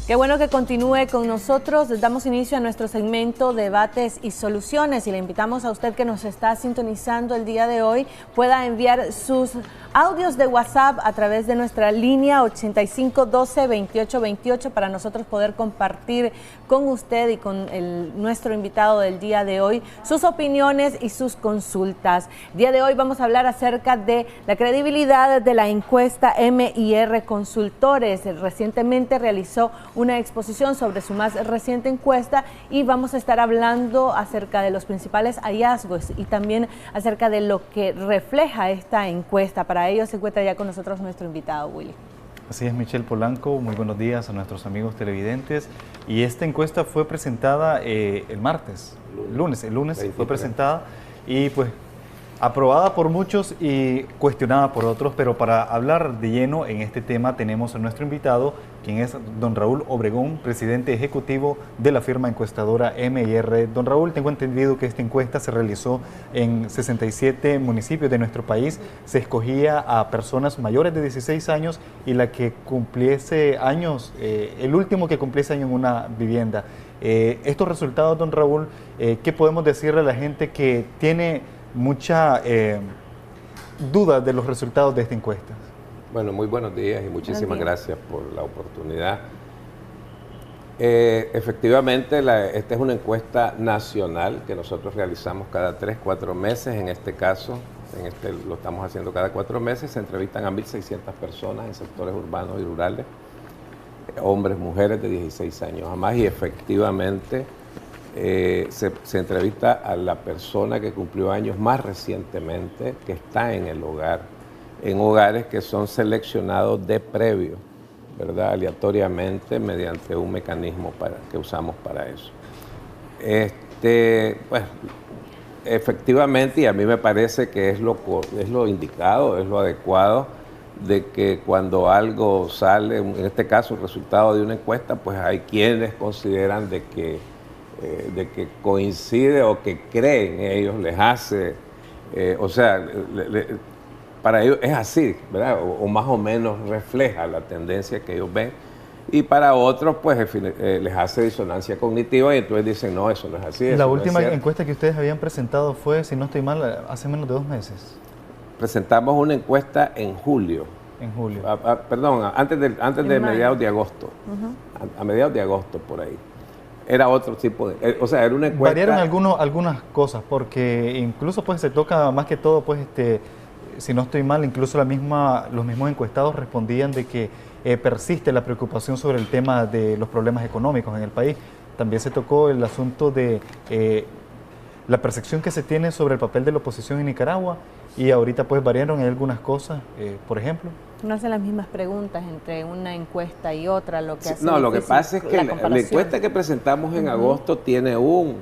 Qué bueno que continúe con nosotros. Damos inicio a nuestro segmento Debates y Soluciones y le invitamos a usted que nos está sintonizando el día de hoy pueda enviar sus audios de WhatsApp a través de nuestra línea 8512-2828 para nosotros poder compartir con usted y con nuestro invitado del día de hoy sus opiniones y sus consultas. El día de hoy vamos a hablar acerca de la credibilidad de la encuesta MIR Consultores. Recientemente realizó una exposición sobre su más reciente encuesta y vamos a estar hablando acerca de los principales hallazgos y también acerca de lo que refleja esta encuesta. Para ello se encuentra ya con nosotros nuestro invitado, Willy. Así es, Michelle Polanco, muy buenos días a nuestros amigos televidentes. Y esta encuesta fue presentada el lunes fue presentada y pues aprobada por muchos y cuestionada por otros, pero para hablar de lleno en este tema tenemos a nuestro invitado, quien es don Raúl Obregón, presidente ejecutivo de la firma encuestadora MIR. Don Raúl, tengo entendido que esta encuesta se realizó en 67 municipios de nuestro país. Se escogía a personas mayores de 16 años y la que cumpliese años, el último que cumpliese años en una vivienda. Estos resultados, don Raúl, ¿qué podemos decirle a la gente que tiene mucha duda de los resultados de esta encuesta? Bueno, muy buenos días y muchísimas gracias por la oportunidad. Efectivamente, esta es una encuesta nacional que nosotros realizamos cada 3-4 meses. En este caso, lo estamos haciendo cada 4 meses. Se entrevistan a 1.600 personas en sectores urbanos y rurales, hombres, mujeres de 16 años a más, y efectivamente se entrevista a la persona que cumplió años más recientemente, que está en el hogar, en hogares que son seleccionados de previo, ¿verdad? Aleatoriamente mediante un mecanismo que usamos para eso. Pues, efectivamente, y a mí me parece que es lo indicado, es lo adecuado, de que cuando algo sale, en este caso el resultado de una encuesta, pues hay quienes consideran de que coincide o que creen ellos, les hace, para ellos es así, ¿verdad? O más o menos refleja la tendencia que ellos ven, y para otros pues les hace disonancia cognitiva y entonces dicen, no, eso no es así. La última encuesta que ustedes habían presentado fue, si no estoy mal, hace menos de 2 meses. Presentamos una encuesta en julio. En julio. Perdón, antes de mediados de agosto, a mediados de agosto por ahí. Era otro tipo de, era una encuesta. Variaron algunas cosas, porque incluso pues se toca más que todo, pues si no estoy mal, incluso los mismos encuestados respondían de que persiste la preocupación sobre el tema de los problemas económicos en el país. También se tocó el asunto de la percepción que se tiene sobre el papel de la oposición en Nicaragua, y ahorita pues variaron en algunas cosas, por ejemplo. No hacen las mismas preguntas entre una encuesta y otra, lo que hace no, lo que pasa es que la encuesta que presentamos en agosto tiene un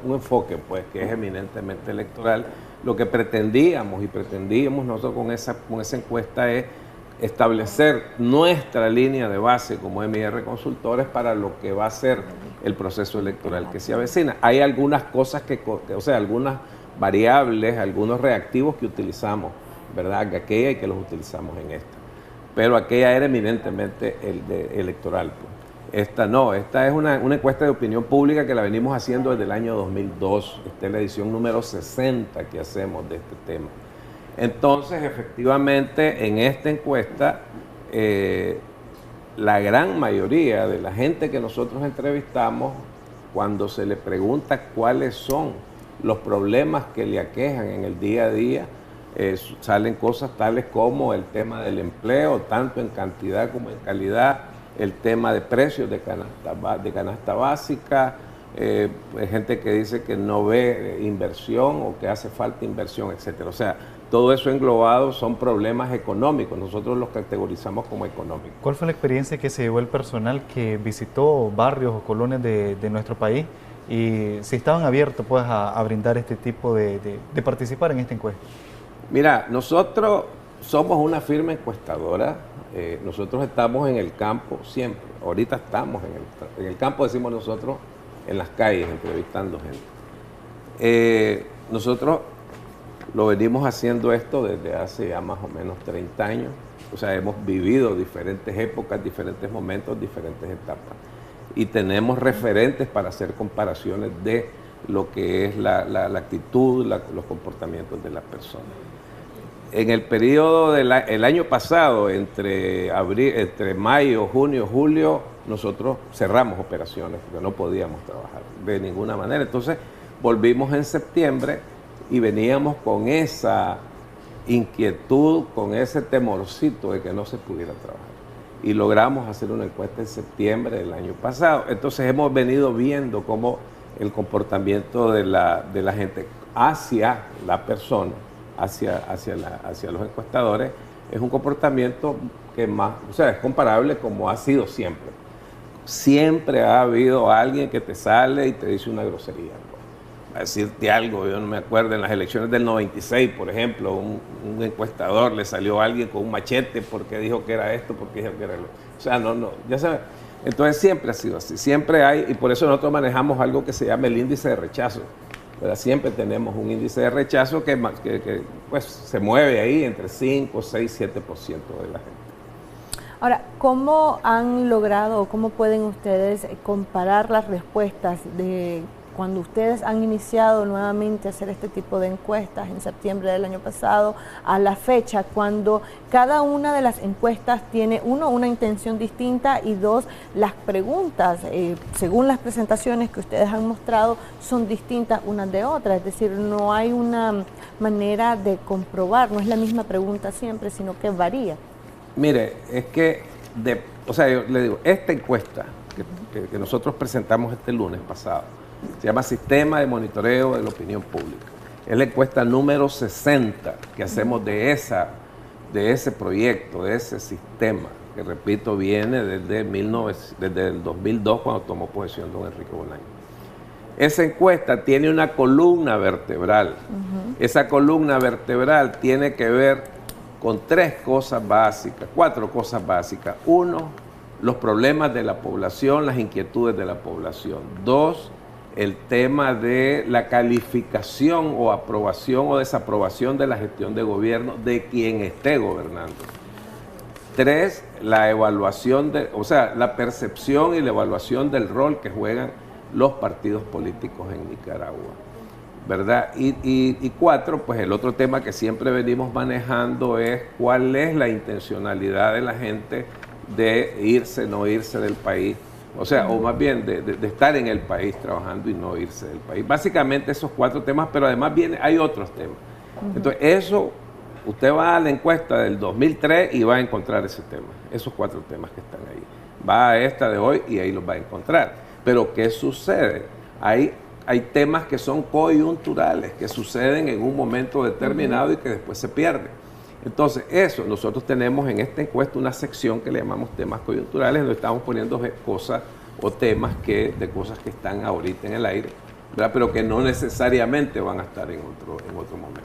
enfoque, pues, que es eminentemente electoral. Lo que pretendíamos nosotros con esa encuesta es establecer nuestra línea de base como MIR Consultores para lo que va a ser el proceso electoral que se avecina. Hay algunas cosas algunas variables, algunos reactivos que utilizamos, ¿verdad? Que aquella y que los utilizamos en esta. Pero aquella era eminentemente electoral. Pues. Esta no, esta es una encuesta de opinión pública que la venimos haciendo desde el año 2002. Esta es la edición número 60 que hacemos de este tema. Entonces, efectivamente, en esta encuesta, la gran mayoría de la gente que nosotros entrevistamos, cuando se le pregunta cuáles son los problemas que le aquejan en el día a día, salen cosas tales como el tema del empleo, tanto en cantidad como en calidad, el tema de precios de canasta básica, gente que dice que no ve inversión o que hace falta inversión, etcétera. O sea, todo eso englobado son problemas económicos, nosotros los categorizamos como económicos. ¿Cuál fue la experiencia que se llevó el personal que visitó barrios o colonias de nuestro país y si estaban abiertos pues a brindar este tipo de participar en esta encuesta? Mira, nosotros somos una firma encuestadora, nosotros estamos en el campo siempre, ahorita estamos en el campo, decimos nosotros, en las calles, entrevistando gente. Nosotros lo venimos haciendo esto desde hace ya más o menos 30 años. o sea, hemos vivido diferentes épocas, diferentes momentos, diferentes etapas. Y tenemos referentes para hacer comparaciones de lo que es la actitud, los comportamientos de las personas. En el periodo del año pasado, entre mayo, junio, julio, nosotros cerramos operaciones porque no podíamos trabajar de ninguna manera. Entonces volvimos en septiembre y veníamos con esa inquietud, con ese temorcito de que no se pudiera trabajar. Y logramos hacer una encuesta en septiembre del año pasado. Entonces hemos venido viendo cómo el comportamiento de la gente hacia la persona, hacia los encuestadores, es un comportamiento que más, o sea, es comparable como ha sido siempre. Siempre ha habido alguien que te sale y te dice una grosería. A decirte algo, yo no me acuerdo, en las elecciones del 96, por ejemplo, un encuestador le salió a alguien con un machete porque dijo que era esto, porque dijo que era lo. O sea, no, ya sabes. Entonces siempre ha sido así, siempre hay, y por eso nosotros manejamos algo que se llama el índice de rechazo. ¿Verdad? Siempre tenemos un índice de rechazo que pues, se mueve ahí entre 5, 6, 7% de la gente. Ahora, ¿cómo han logrado o cómo pueden ustedes comparar las respuestas de cuando ustedes han iniciado nuevamente a hacer este tipo de encuestas en septiembre del año pasado a la fecha, cuando cada una de las encuestas tiene, uno, una intención distinta y dos, las preguntas, según las presentaciones que ustedes han mostrado, son distintas unas de otras? Es decir, no hay una manera de comprobar, no es la misma pregunta siempre, sino que varía. Mire, es que, o sea, yo le digo, esta encuesta que nosotros presentamos este lunes pasado, se llama Sistema de Monitoreo de la Opinión Pública. Es la encuesta número 60 que hacemos de ese proyecto, de ese sistema, que repito, viene desde el 2002, cuando tomó posesión don Enrique Bolaños. Esa encuesta tiene una columna vertebral. Esa columna vertebral tiene que ver con 4 cosas básicas. 1, los problemas de la población, las inquietudes de la población. 2, el tema de la calificación o aprobación o desaprobación de la gestión de gobierno de quien esté gobernando. 3, la evaluación la percepción y la evaluación del rol que juegan los partidos políticos en Nicaragua, ¿verdad? Y 4, pues el otro tema que siempre venimos manejando es cuál es la intencionalidad de la gente de irse, no irse del país. O sea, o más bien de estar en el país trabajando y no irse del país. Básicamente esos 4 temas, pero además hay otros temas. Entonces, eso, usted va a la encuesta del 2003 y va a encontrar ese tema, esos 4 temas que están ahí. Va a esta de hoy y ahí los va a encontrar. Pero, ¿qué sucede? Hay temas que son coyunturales, que suceden en un momento determinado y que después se pierden. Entonces, nosotros tenemos en esta encuesta una sección que le llamamos temas coyunturales, donde estamos poniendo cosas o temas de cosas que están ahorita en el aire, ¿verdad? Pero que no necesariamente van a estar en otro momento.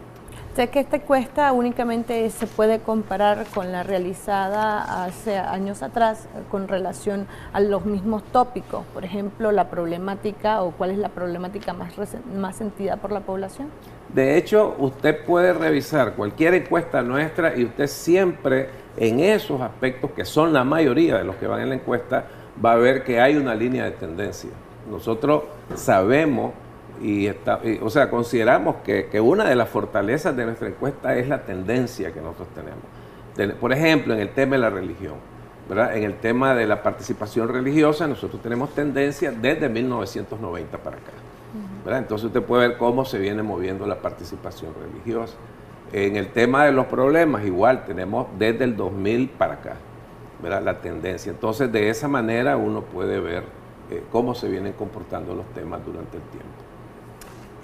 Sé que esta encuesta únicamente se puede comparar con la realizada hace años atrás con relación a los mismos tópicos, por ejemplo, la problemática o cuál es la problemática más sentida por la población. De hecho, usted puede revisar cualquier encuesta nuestra y usted siempre en esos aspectos, que son la mayoría de los que van en la encuesta, va a ver que hay una línea de tendencia. Nosotros sabemos o sea, consideramos que una de las fortalezas de nuestra encuesta es la tendencia que nosotros tenemos. Por ejemplo, en el tema de la religión, ¿verdad? En el tema de la participación religiosa, nosotros tenemos tendencia desde 1990 para acá, ¿verdad? Entonces usted puede ver cómo se viene moviendo la participación religiosa. En el tema de los problemas, igual, tenemos desde el 2000 para acá, ¿verdad? La tendencia. Entonces, de esa manera uno puede ver cómo se vienen comportando los temas durante el tiempo.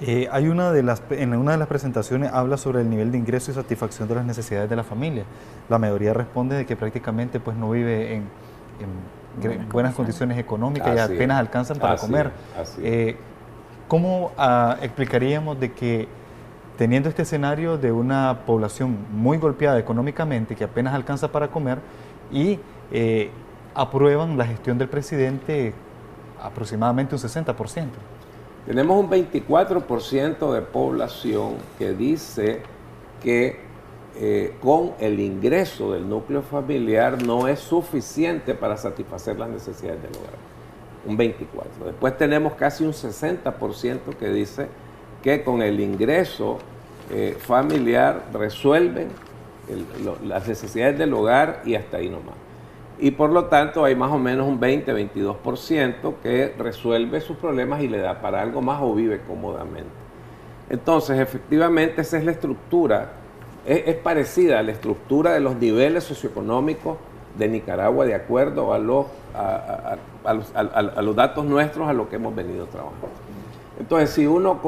En una de las presentaciones habla sobre el nivel de ingreso y satisfacción de las necesidades de la familia. La mayoría responde de que prácticamente pues, no vive en buenas condiciones económicas y apenas alcanzan para comer. ¿Cómo explicaríamos de que teniendo este escenario de una población muy golpeada económicamente, que apenas alcanza para comer, y aprueban la gestión del presidente aproximadamente un 60%? Tenemos un 24% de población que dice que con el ingreso del núcleo familiar no es suficiente para satisfacer las necesidades del hogar. Un 24%. Después tenemos casi un 60% que dice que con el ingreso familiar resuelven las necesidades del hogar y hasta ahí nomás. Y por lo tanto hay más o menos un 20-22% que resuelve sus problemas y le da para algo más o vive cómodamente. Entonces, efectivamente, esa es la estructura, es parecida a la estructura de los niveles socioeconómicos de Nicaragua de acuerdo a los datos nuestros, a lo que hemos venido trabajando. Entonces, si uno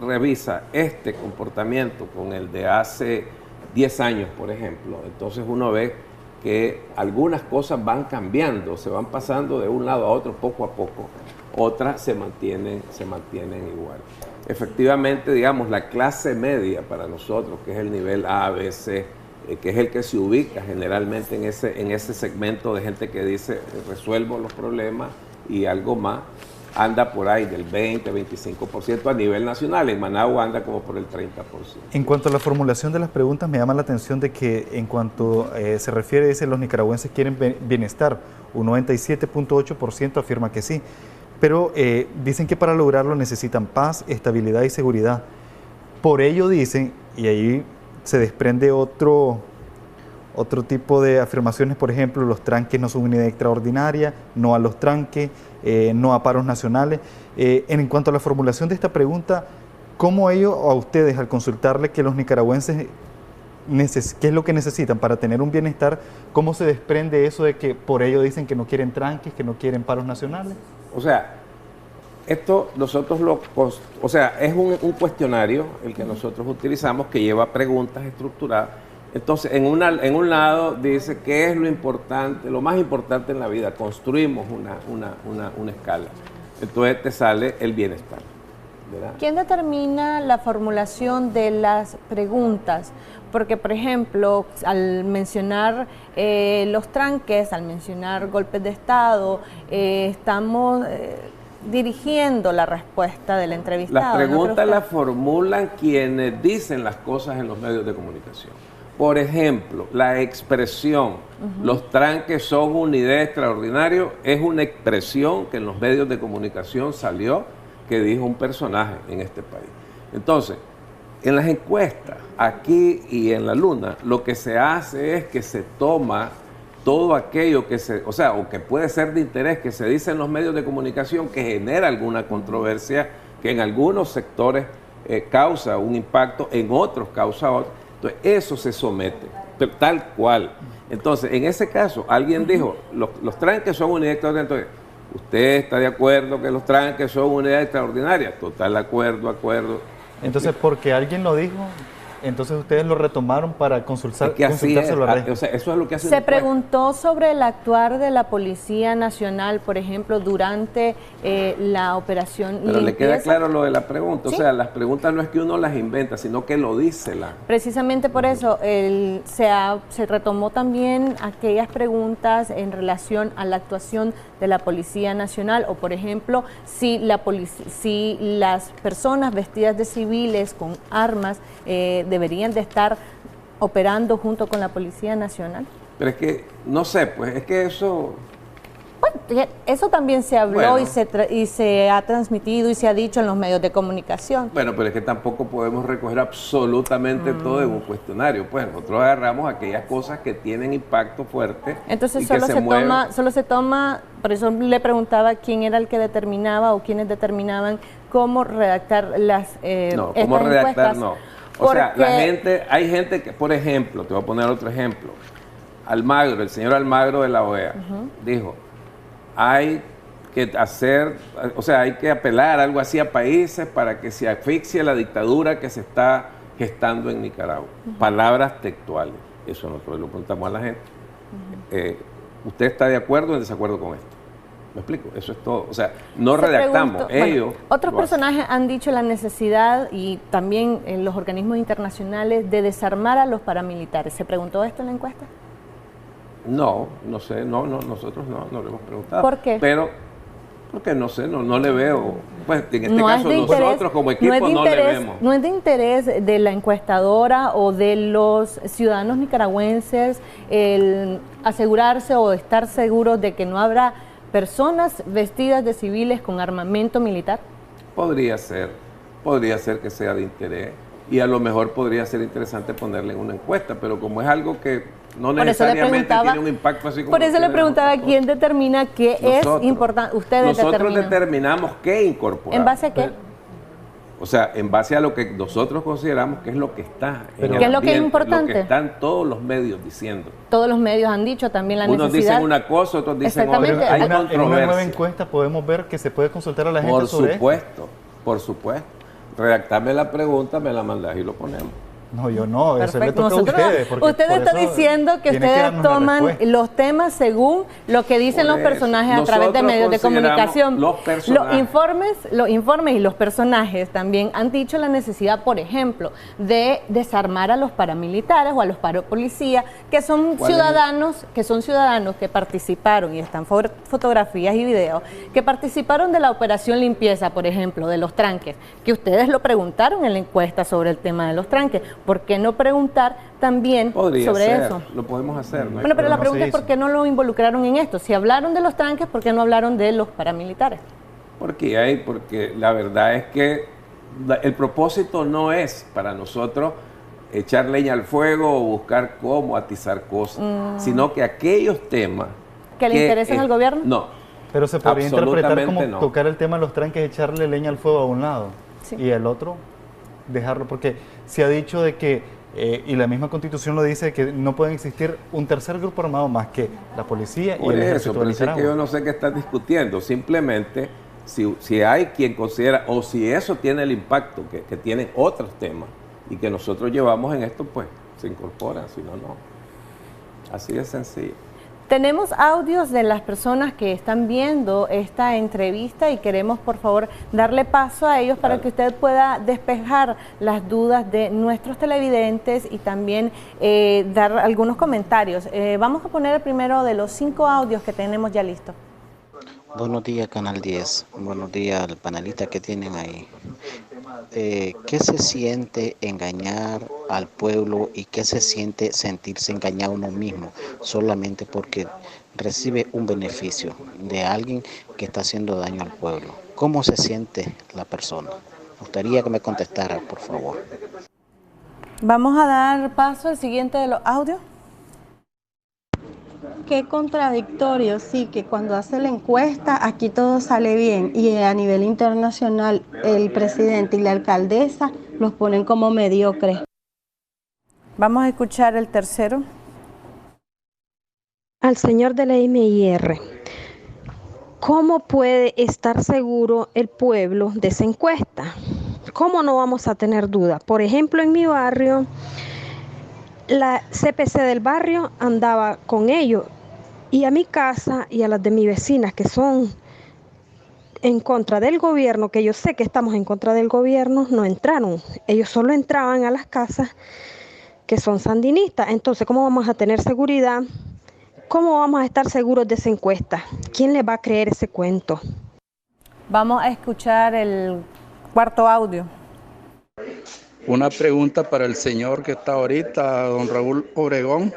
revisa este comportamiento con el de hace 10 años, por ejemplo, entonces uno ve que algunas cosas van cambiando, se van pasando de un lado a otro poco a poco, otras se mantienen igual. Efectivamente, digamos, la clase media para nosotros, que es el nivel A, B, C, que es el que se ubica generalmente en ese segmento de gente que dice resuelvo los problemas y algo más, anda por ahí del 20-25% a nivel nacional. En Managua anda como por el 30%. En cuanto a la formulación de las preguntas, me llama la atención de que en cuanto se refiere, dice, los nicaragüenses quieren bienestar, un 97.8% afirma que sí, pero dicen que para lograrlo necesitan paz, estabilidad y seguridad. Por ello dicen, y ahí se desprende otro tipo de afirmaciones, por ejemplo, los tranques no son una idea extraordinaria, no a los tranques, no a paros nacionales. En cuanto a la formulación de esta pregunta, ¿cómo ellos a ustedes al consultarle que los nicaragüenses, qué es lo que necesitan para tener un bienestar, cómo se desprende eso de que por ello dicen que no quieren tranques, que no quieren paros nacionales? O sea, esto nosotros es un cuestionario el que nosotros utilizamos que lleva preguntas estructuradas. Entonces, en un lado dice qué es lo importante, lo más importante en la vida. Construimos una escala. Entonces te sale el bienestar, ¿verdad? ¿Quién determina la formulación de las preguntas? Porque, por ejemplo, al mencionar los tranques, al mencionar golpes de Estado, estamos dirigiendo la respuesta del entrevistado. Las preguntas las formulan quienes dicen las cosas en los medios de comunicación. Por ejemplo, la expresión, los tranques son una idea extraordinaria, es una expresión que en los medios de comunicación salió, que dijo un personaje en este país. Entonces, en las encuestas, aquí y en la Luna, lo que se hace es que se toma todo aquello que o que puede ser de interés, que se dice en los medios de comunicación, que genera alguna controversia, que en algunos sectores causa un impacto, en otros causa otro. Entonces, eso se somete, tal cual. Entonces, en ese caso, alguien dijo, los tranques son una idea extraordinaria. Entonces, ¿usted está de acuerdo que los tranques son una idea extraordinaria? Total, acuerdo. Entonces, porque alguien lo dijo, entonces ustedes lo retomaron para consultárselo a la red. O sea, eso es lo que hace. Se preguntó sobre el actuar de la Policía Nacional, por ejemplo, durante la operación Pero limpieza. le queda claro lo de la pregunta. ¿Sí? O sea, las preguntas no es que uno las inventa, sino que lo dice la. Precisamente por eso se retomó también aquellas preguntas en relación a la actuación de la Policía Nacional, o por ejemplo, si las personas vestidas de civiles con armas deberían de estar operando junto con la Policía Nacional. Pero es que, no sé, pues es que eso. Bueno, eso también se habló y se ha transmitido y se ha dicho en los medios de comunicación. Bueno, pero es que tampoco podemos recoger absolutamente todo en un cuestionario. Pues nosotros agarramos aquellas cosas que tienen impacto fuerte. Entonces solo se toma, por eso le preguntaba quién era el que determinaba o quiénes determinaban cómo redactar las no, cómo redactar encuestas. No. O sea, hay gente que, por ejemplo, te voy a poner otro ejemplo. Almagro, el señor Almagro de la OEA, dijo, hay que hay que apelar algo así a países para que se asfixie la dictadura que se está gestando en Nicaragua. Palabras textuales. Eso nosotros lo preguntamos a la gente. ¿Usted está de acuerdo o en desacuerdo con esto? ¿Me explico? Eso es todo. O sea, no redactamos. Ellos. Otros personajes han dicho la necesidad, y también en los organismos internacionales, de desarmar a los paramilitares. ¿Se preguntó esto en la encuesta? No sé, nosotros no lo hemos preguntado. ¿Por qué? Pero Porque no sé, no le veo. Pues en este caso nosotros como equipo no le vemos. ¿No es de interés de la encuestadora o de los ciudadanos nicaragüenses el asegurarse o estar seguros de que no habrá personas vestidas de civiles con armamento militar? Podría ser que sea de interés. Y a lo mejor podría ser interesante ponerle en una encuesta, pero como es algo que no necesariamente tiene un impacto así como... Por eso le preguntaba quién determina qué es importante. Ustedes determinamos qué incorporar. ¿En base a qué? O sea, en base a lo que nosotros consideramos que es lo que está en el ambiente, ¿qué es lo que es importante? Lo que están todos los medios diciendo. Todos los medios han dicho también la necesidad. Unos dicen una cosa, otros dicen otra. Hay en una nueva encuesta podemos ver que se puede consultar a la gente sobre esto. Por supuesto. Redactarme la pregunta, me la mandás y lo ponemos. No, yo no, perfecto. Eso le toca a ustedes. Usted está diciendo que ustedes toman los temas según lo que dicen los personajes a través de medios de comunicación. Los informes y los personajes también han dicho la necesidad, por ejemplo, de desarmar a los paramilitares o a los parapolicías, que son ciudadanos que participaron, y están fotografías y videos, que participaron de la operación limpieza, por ejemplo, de los tranques, que ustedes lo preguntaron en la encuesta sobre el tema de los tranques. ¿Por qué no preguntar también sobre eso? Lo podemos hacer. ¿No? Bueno, pero la pregunta es ¿por qué no lo involucraron en esto? Si hablaron de los tranques, ¿por qué no hablaron de los paramilitares? Porque la verdad es que el propósito no es para nosotros echar leña al fuego o buscar cómo atizar cosas, sino que aquellos temas... ¿Que le interesan al gobierno? No. Pero se podría interpretar como tocar el tema de los tranques, echarle leña al fuego a un lado y el otro dejarlo, porque se ha dicho de que, y la misma Constitución lo dice, que no pueden existir un tercer grupo armado más que la policía y el ejército de Nicaragua. Que yo no sé qué estás discutiendo, simplemente si hay quien considera, o si eso tiene el impacto que tienen otros temas y que nosotros llevamos en esto, pues se incorporan, si no, no. Así de sencillo. Tenemos audios de las personas que están viendo esta entrevista y queremos, por favor, darle paso a ellos para que usted pueda despejar las dudas de nuestros televidentes y también dar algunos comentarios. Vamos a poner el primero de los 5 audios que tenemos ya listos. Buenos días, Canal 10. Buenos días al panelista que tienen ahí. ¿Qué se siente engañar al pueblo y qué se siente sentirse engañado uno mismo solamente porque recibe un beneficio de alguien que está haciendo daño al pueblo? ¿Cómo se siente la persona? Me gustaría que me contestara, por favor. Vamos a dar paso al siguiente de los audios. Qué contradictorio, sí, que cuando hace la encuesta aquí todo sale bien y a nivel internacional el presidente y la alcaldesa los ponen como mediocres. Vamos a escuchar el tercero. Al señor de la MIR, ¿cómo puede estar seguro el pueblo de esa encuesta? ¿Cómo no vamos a tener duda? Por ejemplo, en mi barrio, la CPC del barrio andaba con ellos y a mi casa y a las de mis vecinas que son en contra del gobierno, que yo sé que estamos en contra del gobierno, no entraron. Ellos solo entraban a las casas que son sandinistas. Entonces, ¿cómo vamos a tener seguridad? ¿Cómo vamos a estar seguros de esa encuesta? ¿Quién le va a creer ese cuento? Vamos a escuchar el cuarto audio. Una pregunta para el señor que está ahorita, don Raúl Obregón.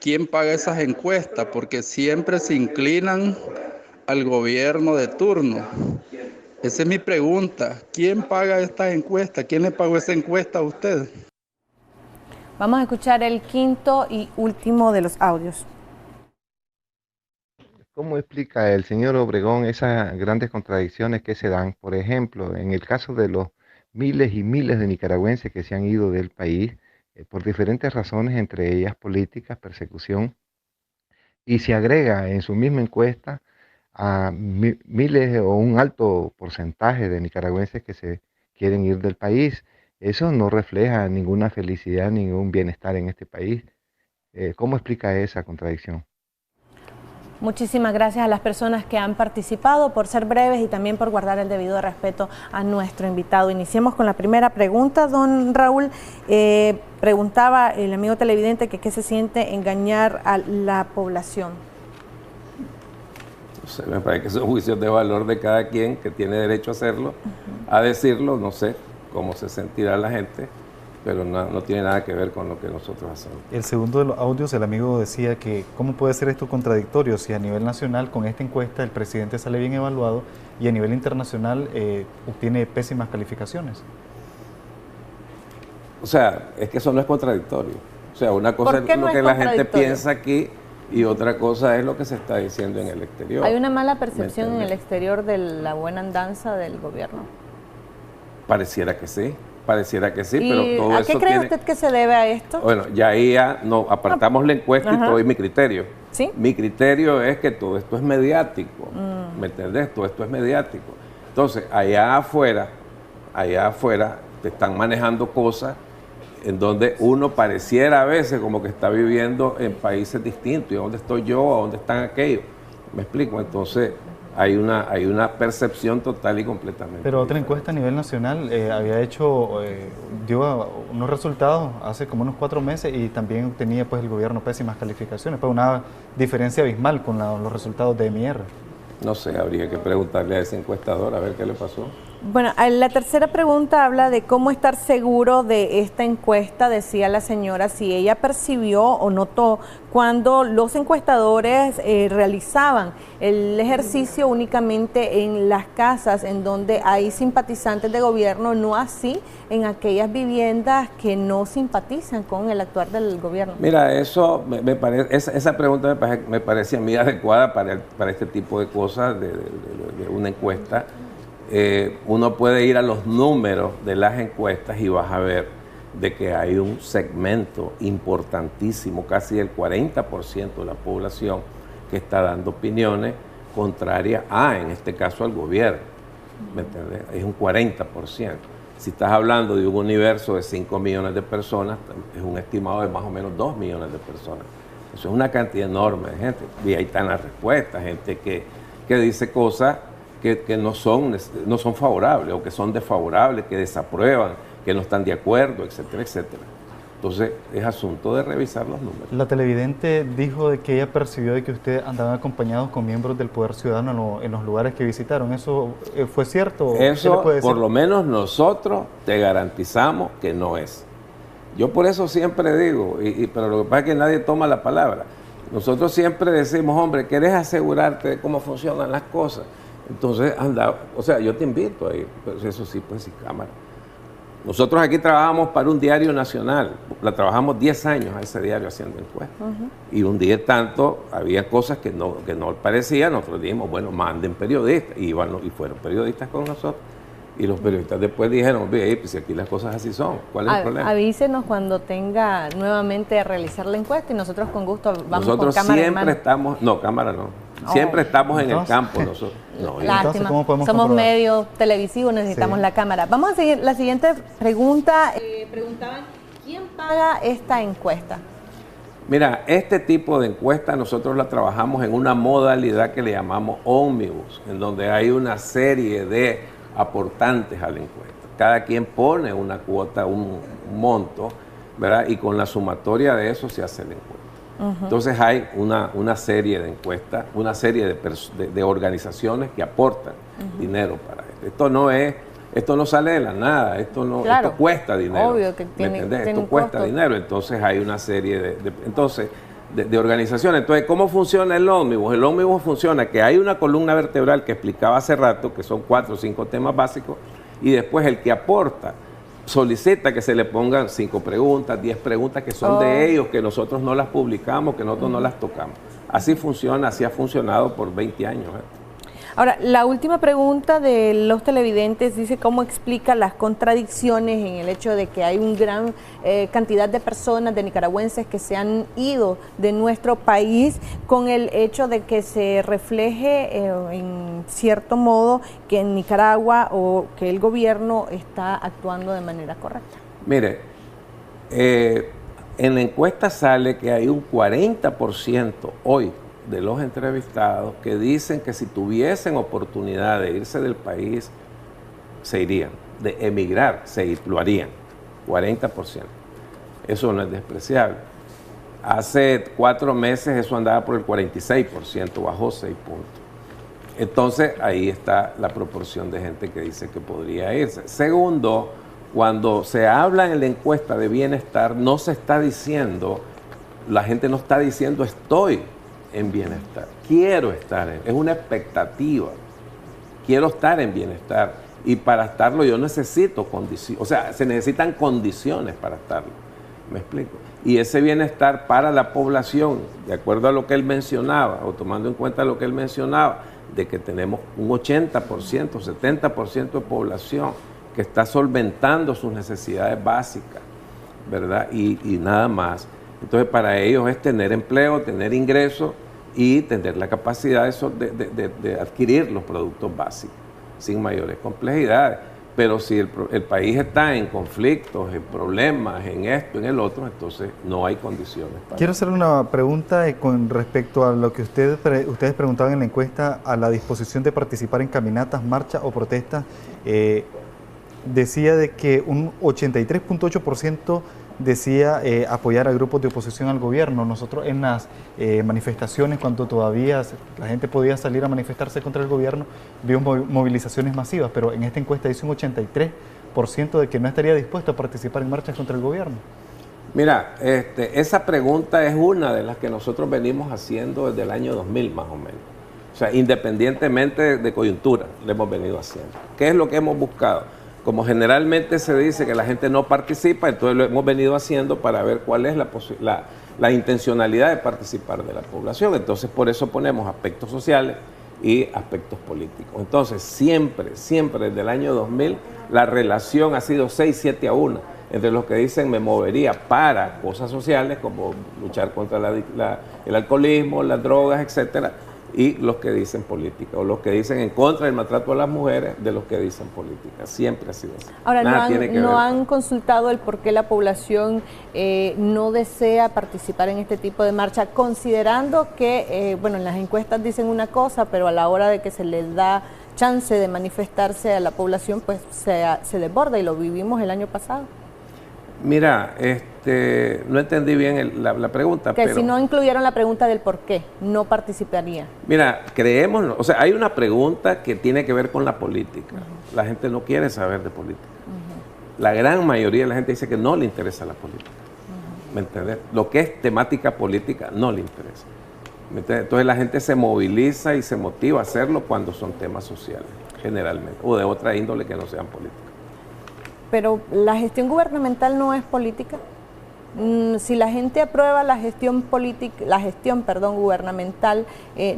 ¿Quién paga esas encuestas? Porque siempre se inclinan al gobierno de turno. Esa es mi pregunta. ¿Quién paga estas encuestas? ¿Quién le pagó esa encuesta a usted? Vamos a escuchar el quinto y último de los audios. ¿Cómo explica el señor Obregón esas grandes contradicciones que se dan? Por ejemplo, en el caso de los miles y miles de nicaragüenses que se han ido del país por diferentes razones, entre ellas políticas, persecución, y se agrega en su misma encuesta a miles o un alto porcentaje de nicaragüenses que se quieren ir del país. Eso no refleja ninguna felicidad, ningún bienestar en este país. ¿Cómo explica esa contradicción? Muchísimas gracias a las personas que han participado por ser breves y también por guardar el debido respeto a nuestro invitado. Iniciemos con la primera pregunta, don Raúl. Preguntaba el amigo televidente que qué se siente engañar a la población. sé, me parece que son juicios de valor de cada quien que tiene derecho a hacerlo, a decirlo, no sé cómo se sentirá la gente, pero no tiene nada que ver con lo que nosotros hacemos. El segundo de los audios, el amigo decía que ¿cómo puede ser esto contradictorio si a nivel nacional con esta encuesta el presidente sale bien evaluado y a nivel internacional obtiene pésimas calificaciones? O sea, es que eso no es contradictorio. O sea, una cosa es lo que la gente piensa aquí y otra cosa es lo que se está diciendo en el exterior. ¿Hay una mala percepción en el exterior de la buena andanza del gobierno? Pareciera que sí, pero todo ¿a eso qué cree usted que se debe a esto? Bueno, ya ahí apartamos la encuesta y todo es mi criterio. ¿Sí? Mi criterio es que todo esto es mediático, ¿me entendés? Todo esto es mediático. Entonces, allá afuera te están manejando cosas en donde uno pareciera a veces como que está viviendo en países distintos. ¿Y dónde estoy yo? ¿A dónde están aquellos? ¿Me explico? Entonces hay una percepción total y completamente Pero otra diferente. encuesta a nivel nacional dio unos resultados hace como unos 4 meses y también obtenía pues el gobierno pésimas calificaciones, pues una diferencia abismal con los resultados de MIR. No sé, habría que preguntarle a ese encuestador a ver qué le pasó. Bueno, la tercera pregunta habla de cómo estar seguro de esta encuesta. Decía la señora si ella percibió o notó cuando los encuestadores realizaban el ejercicio únicamente en las casas en donde hay simpatizantes de gobierno, no así en aquellas viviendas que no simpatizan con el actuar del gobierno. Mira, eso me parece, esa pregunta me parece a mí adecuada para este tipo de cosas, de una encuesta. Uno puede ir a los números de las encuestas y vas a ver de que hay un segmento importantísimo, casi el 40% de la población que está dando opiniones contrarias en este caso al gobierno, ¿me entiendes? Es un 40%. Si estás hablando de un universo de 5 millones de personas, es un estimado de más o menos 2 millones de personas. Eso es una cantidad enorme de gente. Y ahí están las respuestas, gente que dice cosas que no son favorables o que son desfavorables, que desaprueban, que no están de acuerdo, etcétera, etcétera. Entonces, es asunto de revisar los números. La televidente dijo de que ella percibió de que ustedes andaban acompañados con miembros del Poder Ciudadano en los lugares que visitaron. ¿Eso fue cierto? Eso, por lo menos nosotros te garantizamos que no es. Yo por eso siempre digo, pero lo que pasa es que nadie toma la palabra. Nosotros siempre decimos, hombre, ¿querés asegurarte de cómo funcionan las cosas? Entonces, anda, o sea, yo te invito a ir, pero eso sí, pues sin cámara. Nosotros aquí trabajamos para un diario nacional, trabajamos 10 años a ese diario haciendo encuestas. Y un día tanto, había cosas que no parecían, nosotros dijimos, bueno, manden periodistas, y fueron periodistas con nosotros. Y los periodistas después dijeron, pues si aquí las cosas así son, ¿cuál es el problema? Avísenos cuando tenga nuevamente a realizar la encuesta y nosotros con gusto vamos nosotros con cámara siempre estamos, no, cámara no, siempre estamos en el campo nosotros. No, lástima, somos medio televisivo, necesitamos la cámara. Vamos a seguir, la siguiente pregunta, preguntaban, ¿quién paga esta encuesta? Mira, este tipo de encuesta nosotros la trabajamos en una modalidad que le llamamos ómnibus, en donde hay una serie de aportantes a la encuesta. Cada quien pone una cuota, un monto, ¿verdad? Y con la sumatoria de eso se hace la encuesta. Entonces hay una serie de encuestas, una serie de organizaciones que aportan dinero para esto. Esto no sale de la nada, esto cuesta dinero. Obvio que tiene esto cuesta dinero, entonces hay una serie de organizaciones. Entonces, ¿cómo funciona el ómnibus? El ómnibus funciona que hay una columna vertebral que explicaba hace rato, que son 4 o 5 temas básicos, y después el que aporta solicita que se le pongan 5 preguntas, 10 preguntas que son de ellos, que nosotros no las publicamos, que nosotros no las tocamos. Así funciona, así ha funcionado por 20 años. Ahora, la última pregunta de los televidentes dice cómo explica las contradicciones en el hecho de que hay una gran cantidad de personas, de nicaragüenses que se han ido de nuestro país con el hecho de que se refleje en cierto modo que en Nicaragua o que el gobierno está actuando de manera correcta. Mire, en la encuesta sale que hay un 40% hoy de los entrevistados que dicen que si tuviesen oportunidad de irse del país, se irían, de emigrar, lo harían, 40%. Eso no es despreciable. Hace 4 meses eso andaba por el 46%, bajó 6 puntos. Entonces, ahí está la proporción de gente que dice que podría irse. Segundo, cuando se habla en la encuesta de bienestar, no se está diciendo, la gente no está diciendo estoy en bienestar, quiero estar es una expectativa, quiero estar en bienestar, y para estarlo yo necesito condiciones, o sea, se necesitan condiciones para estarlo, ¿me explico? Y ese bienestar para la población, de acuerdo a lo que él mencionaba, o tomando en cuenta lo que él mencionaba, de que tenemos un 80%, 70% de población que está solventando sus necesidades básicas, ¿verdad? Y nada más. Entonces, para ellos es tener empleo, tener ingresos y tener la capacidad de adquirir los productos básicos sin mayores complejidades. Pero si el país está en conflictos, en problemas, en esto, en el otro, entonces no hay condiciones para... Quiero hacer una pregunta con respecto a lo que ustedes preguntaban en la encuesta, a la disposición de participar en caminatas, marchas o protestas. Decía de que un 83.8% decía apoyar a grupos de oposición al gobierno. Nosotros en las manifestaciones, cuando todavía la gente podía salir a manifestarse contra el gobierno, vimos movilizaciones masivas, pero en esta encuesta dice un 83% de que no estaría dispuesto a participar en marchas contra el gobierno. Mira, esa pregunta es una de las que nosotros venimos haciendo desde el año 2000 más o menos. O sea, independientemente de coyuntura, lo hemos venido haciendo. ¿Qué es lo que hemos buscado? Como generalmente se dice que la gente no participa, entonces lo hemos venido haciendo para ver cuál es la intencionalidad de participar de la población. Entonces, por eso ponemos aspectos sociales y aspectos políticos. Entonces, siempre desde el año 2000, la relación ha sido 6-7-1 entre los que dicen me movería para cosas sociales, como luchar contra el alcoholismo, las drogas, etcétera, y los que dicen política, o los que dicen en contra del maltrato a las mujeres de los que dicen política. Siempre ha sido así. Ahora, ¿no han consultado el por qué la población no desea participar en este tipo de marcha, considerando que, bueno, en las encuestas dicen una cosa, pero a la hora de que se les da chance de manifestarse a la población, pues se desborda, y lo vivimos el año pasado? Mira, no entendí bien la pregunta. Que pero si no incluyeron la pregunta del por qué, no participaría. Mira, creemos, o sea, hay una pregunta que tiene que ver con la política. La gente no quiere saber de política. La gran mayoría de la gente dice que no le interesa la política. ¿Me entiendes? Lo que es temática política no le interesa. ¿Me entiendes? Entonces la gente se moviliza y se motiva a hacerlo cuando son temas sociales, generalmente, o de otra índole que no sean políticas. Pero la gestión gubernamental no es política. Si la gente aprueba la gestión gubernamental,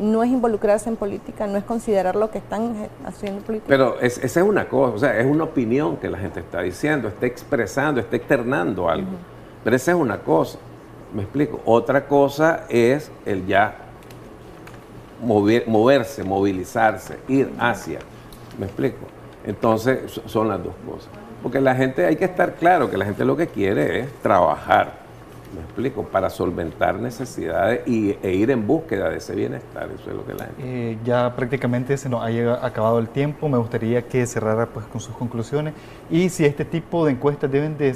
no es involucrarse en política, no es considerar lo que están haciendo política. Pero esa es una cosa, o sea, es una opinión que la gente está diciendo, está expresando, está externando algo. Pero esa es una cosa, ¿me explico? Otra cosa es el ya moverse, movilizarse, ir hacia, ¿me explico? Entonces son las dos cosas. Porque la gente, hay que estar claro que la gente lo que quiere es trabajar, ¿me explico? Para solventar necesidades e ir en búsqueda de ese bienestar. Eso es lo que la gente... Ya prácticamente se nos ha acabado el tiempo. Me gustaría que cerrara pues con sus conclusiones. Y si este tipo de encuestas deben de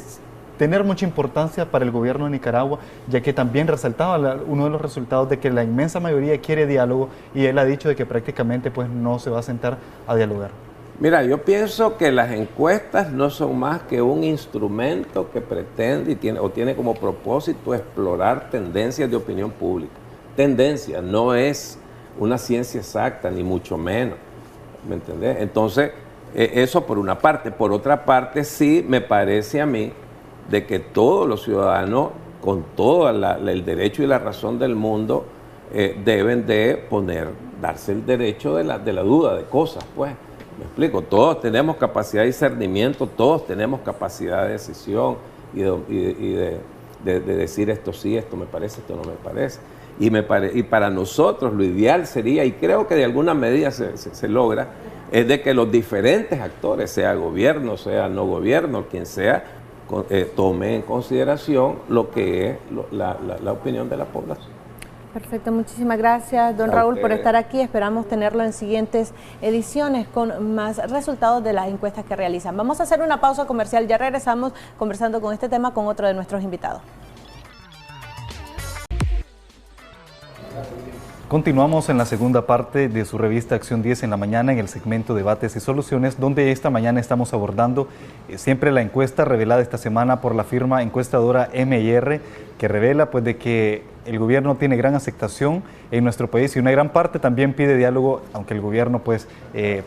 tener mucha importancia para el gobierno de Nicaragua, ya que también resaltaba uno de los resultados de que la inmensa mayoría quiere diálogo, y él ha dicho de que prácticamente pues no se va a sentar a dialogar. Mira, yo pienso que las encuestas no son más que un instrumento que pretende y tiene como propósito explorar tendencias de opinión pública. Tendencia, no es una ciencia exacta, ni mucho menos, ¿me entendés? Entonces, eso por una parte. Por otra parte, sí me parece a mí de que todos los ciudadanos, con todo el derecho y la razón del mundo, deben de darse el derecho de la duda de cosas, pues. Me explico, todos tenemos capacidad de discernimiento, todos tenemos capacidad de decisión y de decir esto sí, esto me parece, esto no me parece. Y para nosotros lo ideal sería, y creo que de alguna medida se logra, es de que los diferentes actores, sea gobierno, sea no gobierno, quien sea, tome en consideración lo que es la opinión de la población. Perfecto, muchísimas gracias, don Raúl, por estar aquí. Esperamos tenerlo en siguientes ediciones con más resultados de las encuestas que realizan. Vamos a hacer una pausa comercial, ya regresamos conversando con este tema con otro de nuestros invitados. Continuamos en la segunda parte de su revista Acción 10 en la mañana, en el segmento Debates y Soluciones, donde esta mañana estamos abordando siempre la encuesta revelada esta semana por la firma encuestadora M&R, que revela pues de que el gobierno tiene gran aceptación en nuestro país y una gran parte también pide diálogo, aunque el gobierno pues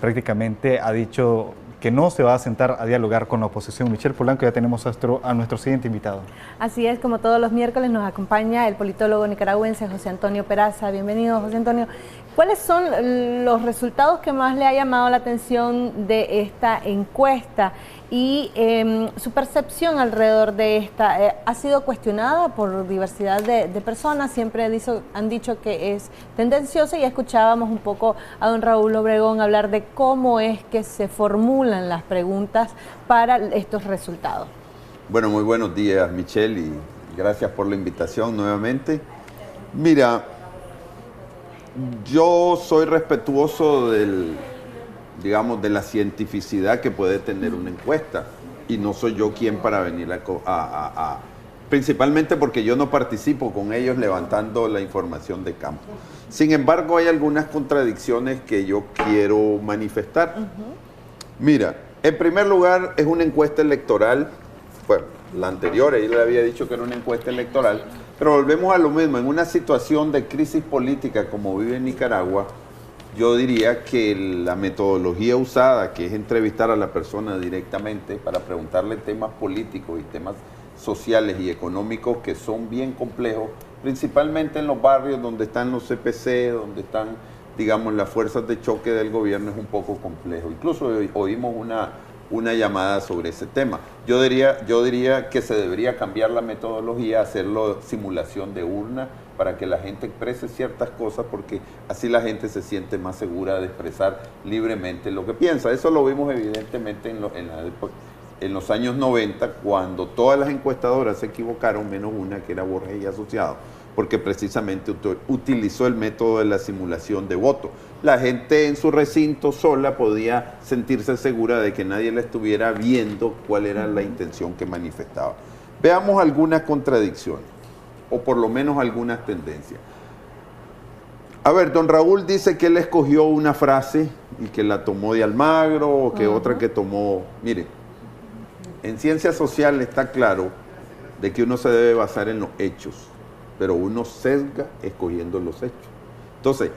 prácticamente ha dicho que no se va a sentar a dialogar con la oposición. Michelle Polanco, ya tenemos a nuestro siguiente invitado. Así es, como todos los miércoles nos acompaña el politólogo nicaragüense José Antonio Peraza. Bienvenido, José Antonio. ¿Cuáles son los resultados que más le ha llamado la atención de esta encuesta y su percepción alrededor de esta? ¿Ha sido cuestionada por diversidad de personas? Siempre han dicho que es tendenciosa, y escuchábamos un poco a don Raúl Obregón hablar de cómo es que se formulan las preguntas para estos resultados. Bueno, muy buenos días, Michelle, y gracias por la invitación nuevamente. Mira, yo soy respetuoso digamos, de la cientificidad que puede tener una encuesta, y no soy yo quien para venir principalmente porque yo no participo con ellos levantando la información de campo. Sin embargo, hay algunas contradicciones que yo quiero manifestar. Mira, en primer lugar, es una encuesta electoral. Bueno, la anterior, ella le había dicho que era una encuesta electoral, pero volvemos a lo mismo. En una situación de crisis política como vive Nicaragua, yo diría que la metodología usada, que es entrevistar a la persona directamente para preguntarle temas políticos y temas sociales y económicos que son bien complejos, principalmente en los barrios donde están los CPC, donde están, digamos, las fuerzas de choque del gobierno, es un poco complejo. Incluso oímos una llamada sobre ese tema. Yo diría que se debería cambiar la metodología, hacerlo simulación de urna, para que la gente exprese ciertas cosas, porque así la gente se siente más segura de expresar libremente lo que piensa. Eso lo vimos evidentemente en los años 90, cuando todas las encuestadoras se equivocaron, menos una que era Borges y Asociados, porque precisamente utilizó el método de la simulación de voto. La gente en su recinto sola podía sentirse segura de que nadie la estuviera viendo cuál era la intención que manifestaba. Veamos algunas contradicciones, o por lo menos algunas tendencias. A ver, don Raúl dice que él escogió una frase y que la tomó de Almagro, o que otra que tomó... Mire, en ciencias sociales está claro de que uno se debe basar en los hechos, pero uno sesga escogiendo los hechos. Entonces,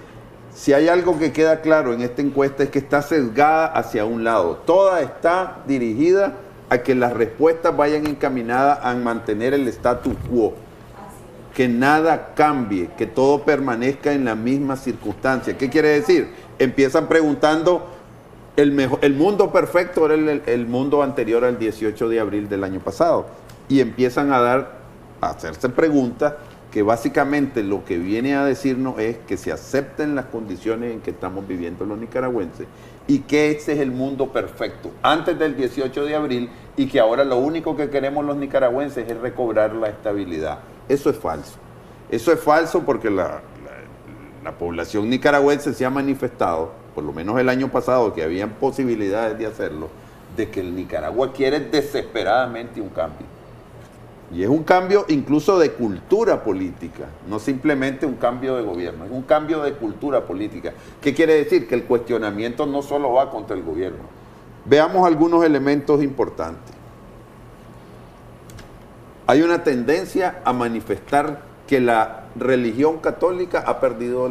si hay algo que queda claro en esta encuesta, es que está sesgada hacia un lado. Toda está dirigida a que las respuestas vayan encaminadas a mantener el status quo, que nada cambie, que todo permanezca en la misma circunstancia. ¿Qué quiere decir? Empiezan preguntando, el mundo perfecto era el mundo anterior al 18 de abril del año pasado, y empiezan a hacerse preguntas que básicamente lo que viene a decirnos es que se acepten las condiciones en que estamos viviendo los nicaragüenses, y que ese es el mundo perfecto antes del 18 de abril, y que ahora lo único que queremos los nicaragüenses es recobrar la estabilidad. Eso es falso. Eso es falso porque la población nicaragüense se ha manifestado, por lo menos el año pasado, que habían posibilidades de hacerlo, de que el Nicaragua quiere desesperadamente un cambio. Y es un cambio incluso de cultura política, no simplemente un cambio de gobierno, es un cambio de cultura política. ¿Qué quiere decir? Que el cuestionamiento no solo va contra el gobierno. Veamos algunos elementos importantes. Hay una tendencia a manifestar que la religión católica ha perdido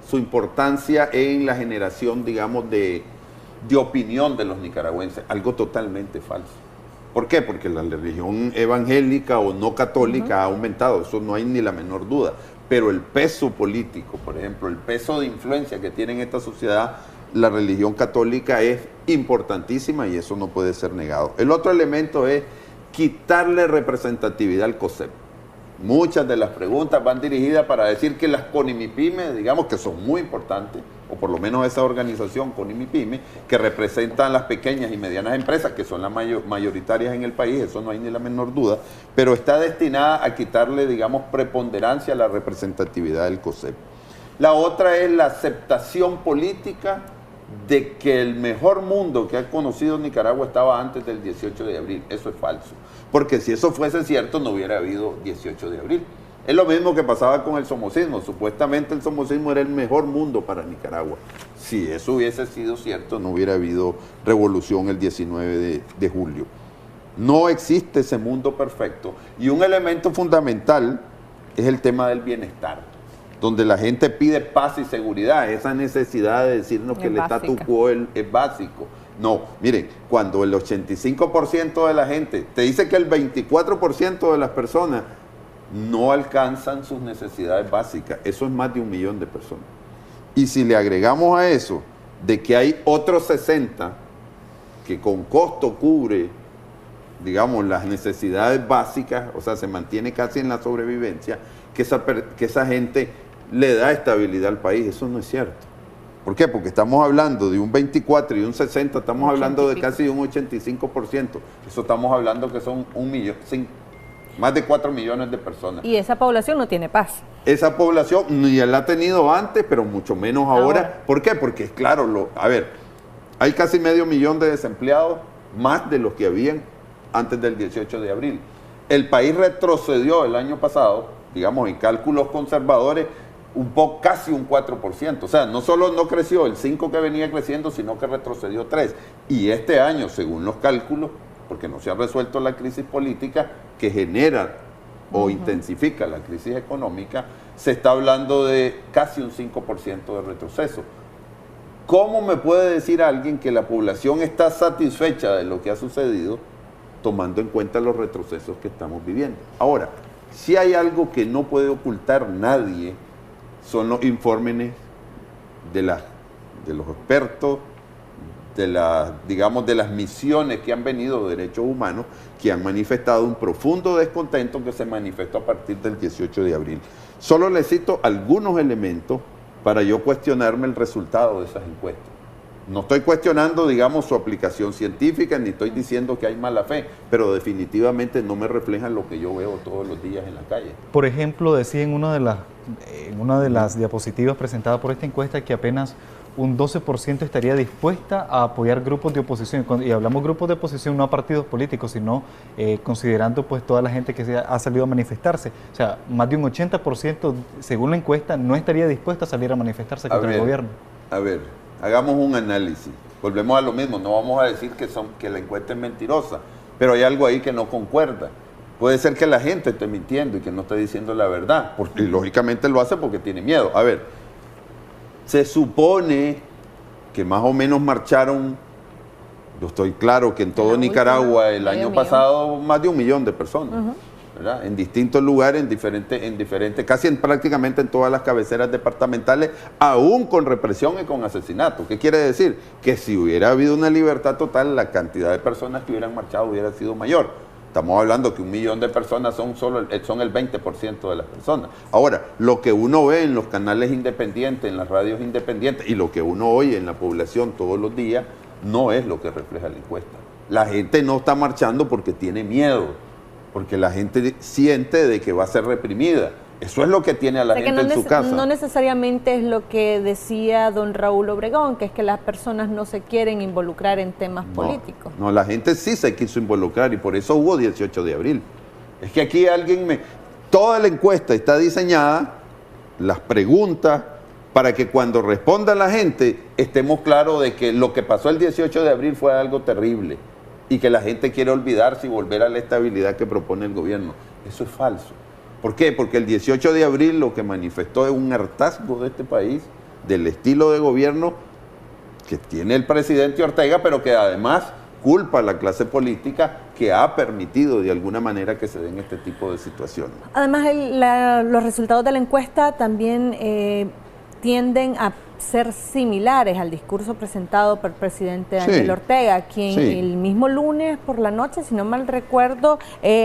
su importancia en la generación, digamos, de opinión de los nicaragüenses, algo totalmente falso. ¿Por qué? Porque la religión evangélica o no católica ha aumentado, eso no hay ni la menor duda. Pero el peso político, por ejemplo, el peso de influencia que tiene en esta sociedad, la religión católica es importantísima, y eso no puede ser negado. El otro elemento es quitarle representatividad al COSEP. Muchas de las preguntas van dirigidas para decir que las CONIMIPYME, digamos que son muy importantes, o por lo menos esa organización CONIMIPYME, que representan las pequeñas y medianas empresas, que son las mayoritarias en el país, eso no hay ni la menor duda, pero está destinada a quitarle, digamos, preponderancia a la representatividad del COSEP. La otra es la aceptación política de que el mejor mundo que ha conocido Nicaragua estaba antes del 18 de abril. Eso es falso, porque si eso fuese cierto no hubiera habido 18 de abril. Es lo mismo que pasaba con el somocismo. Supuestamente el somocismo era el mejor mundo para Nicaragua. Si eso hubiese sido cierto, no hubiera habido revolución el 19 de julio. No existe ese mundo perfecto. Y un elemento fundamental es el tema del bienestar, donde la gente pide paz y seguridad. Esa necesidad de decirnos que el statu quo es básico. No, miren, cuando el 85% de la gente te dice que el 24% de las personas no alcanzan sus necesidades básicas, eso es más de 1 millón de personas. Y si le agregamos a eso de que hay otros 60 que con costo cubre, digamos, las necesidades básicas, o sea, se mantiene casi en la sobrevivencia, que esa gente le da estabilidad al país, eso no es cierto. ¿Por qué? Porque estamos hablando de un 24 y un 60, estamos hablando de casi un 85%. Eso estamos hablando que son más de 4 millones de personas. Y esa población no tiene paz. Esa población ni la ha tenido antes, pero mucho menos ahora. ¿Por qué? Porque, claro, hay casi 500,000 de desempleados, más de los que habían antes del 18 de abril. El país retrocedió el año pasado, digamos, en cálculos conservadores, casi un 4%. O sea, no solo no creció el 5% que venía creciendo, sino que retrocedió 3%. Y este año, según los cálculos, porque no se ha resuelto la crisis política que genera o intensifica la crisis económica, se está hablando de casi un 5% de retroceso. ¿Cómo me puede decir alguien que la población está satisfecha de lo que ha sucedido, tomando en cuenta los retrocesos que estamos viviendo? Ahora, si hay algo que no puede ocultar nadie, son los informes de los expertos, de las misiones que han venido de derechos humanos, que han manifestado un profundo descontento que se manifestó a partir del 18 de abril. Solo les cito algunos elementos para yo cuestionarme el resultado de esas encuestas. No estoy cuestionando, digamos, su aplicación científica, ni estoy diciendo que hay mala fe, pero definitivamente no me reflejan lo que yo veo todos los días en la calle. Por ejemplo, decía en una de las diapositivas presentadas por esta encuesta que apenas un 12% estaría dispuesta a apoyar grupos de oposición. Y hablamos grupos de oposición no a partidos políticos, sino considerando pues toda la gente que ha salido a manifestarse. O sea, más de un 80%, según la encuesta, no estaría dispuesta a salir a manifestarse contra el gobierno. A ver, hagamos un análisis. Volvemos a lo mismo, no vamos a decir que la encuesta es mentirosa, pero hay algo ahí que no concuerda. Puede ser que la gente esté mintiendo y que no esté diciendo la verdad, porque lógicamente lo hace porque tiene miedo. A ver, se supone que más o menos marcharon, yo estoy claro que en todo Nicaragua el año pasado más de 1 millón de personas, ¿verdad? En distintos lugares, en diferentes, prácticamente en todas las cabeceras departamentales, aún con represión y con asesinato. ¿Qué quiere decir? Que si hubiera habido una libertad total, la cantidad de personas que hubieran marchado hubiera sido mayor. Estamos hablando que 1 millón de personas son el 20% de las personas. Ahora, lo que uno ve en los canales independientes, en las radios independientes, y lo que uno oye en la población todos los días, no es lo que refleja la encuesta. La gente no está marchando porque tiene miedo, porque la gente siente de que va a ser reprimida. Eso es lo que tiene a la gente en su casa. No necesariamente es lo que decía don Raúl Obregón, que es que las personas no se quieren involucrar en temas políticos. No, la gente sí se quiso involucrar y por eso hubo 18 de abril. Es que aquí toda la encuesta está diseñada, las preguntas, para que cuando responda la gente estemos claros de que lo que pasó el 18 de abril fue algo terrible y que la gente quiere olvidarse y volver a la estabilidad que propone el gobierno. Eso es falso. ¿Por qué? Porque el 18 de abril lo que manifestó es un hartazgo de este país, del estilo de gobierno que tiene el presidente Ortega, pero que además culpa a la clase política que ha permitido de alguna manera que se den este tipo de situaciones. Además, los resultados de la encuesta también tienden a ser similares al discurso presentado por el presidente Daniel Ortega, quien el mismo lunes por la noche, si no mal recuerdo,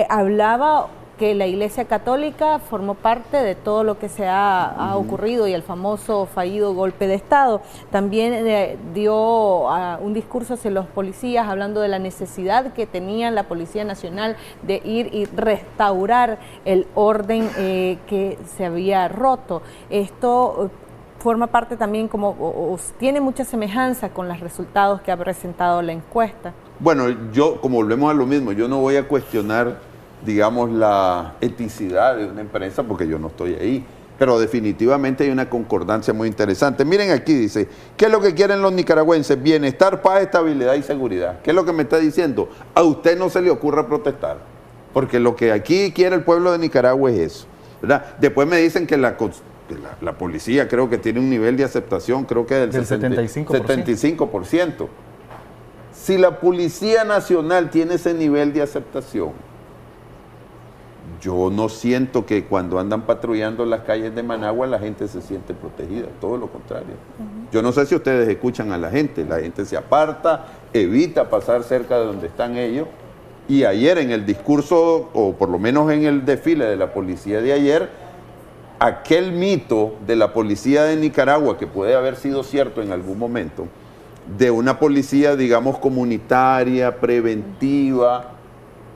hablaba que la Iglesia Católica formó parte de todo lo que se ha ocurrido y el famoso fallido golpe de Estado. También dio un discurso hacia los policías hablando de la necesidad que tenía la Policía Nacional de ir y restaurar el orden que se había roto. Esto forma parte también o tiene mucha semejanza con los resultados que ha presentado la encuesta. Bueno, como volvemos a lo mismo, yo no voy a cuestionar digamos, la eticidad de una empresa, porque yo no estoy ahí. Pero definitivamente hay una concordancia muy interesante. Miren aquí, dice, ¿qué es lo que quieren los nicaragüenses? Bienestar, paz, estabilidad y seguridad. ¿Qué es lo que me está diciendo? A usted no se le ocurra protestar, porque lo que aquí quiere el pueblo de Nicaragua es eso, ¿verdad? Después me dicen que la policía creo que tiene un nivel de aceptación, creo que del 75%. Si la Policía Nacional tiene ese nivel de aceptación, yo no siento que cuando andan patrullando las calles de Managua la gente se siente protegida, todo lo contrario. Yo no sé si ustedes escuchan a la gente se aparta, evita pasar cerca de donde están ellos, y ayer en el discurso, o por lo menos en el desfile de la policía de ayer, aquel mito de la policía de Nicaragua, que puede haber sido cierto en algún momento, de una policía, digamos, comunitaria, preventiva,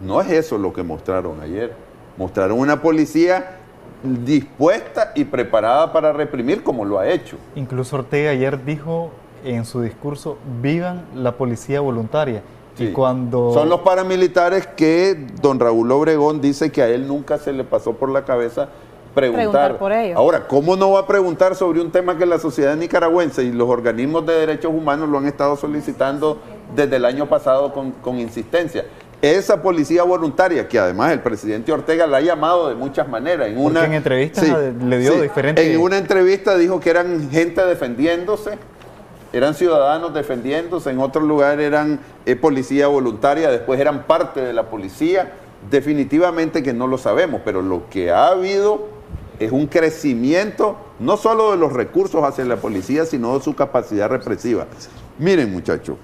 no es eso lo que mostraron ayer. Mostraron una policía dispuesta y preparada para reprimir como lo ha hecho. Incluso Ortega ayer dijo en su discurso, vivan la policía voluntaria. Sí. Y cuando... Son los paramilitares que don Raúl Obregón dice que a él nunca se le pasó por la cabeza preguntar por ellos. Ahora, ¿cómo no va a preguntar sobre un tema que la sociedad nicaragüense y los organismos de derechos humanos lo han estado solicitando desde el año pasado con insistencia? Esa policía voluntaria, que además el presidente Ortega la ha llamado de muchas maneras. En entrevistas le dio diferentes... En una entrevista dijo que eran gente defendiéndose, eran ciudadanos defendiéndose, en otro lugar eran policía voluntaria, después eran parte de la policía. Definitivamente que no lo sabemos, pero lo que ha habido es un crecimiento, no solo de los recursos hacia la policía, sino de su capacidad represiva. Miren, muchachos,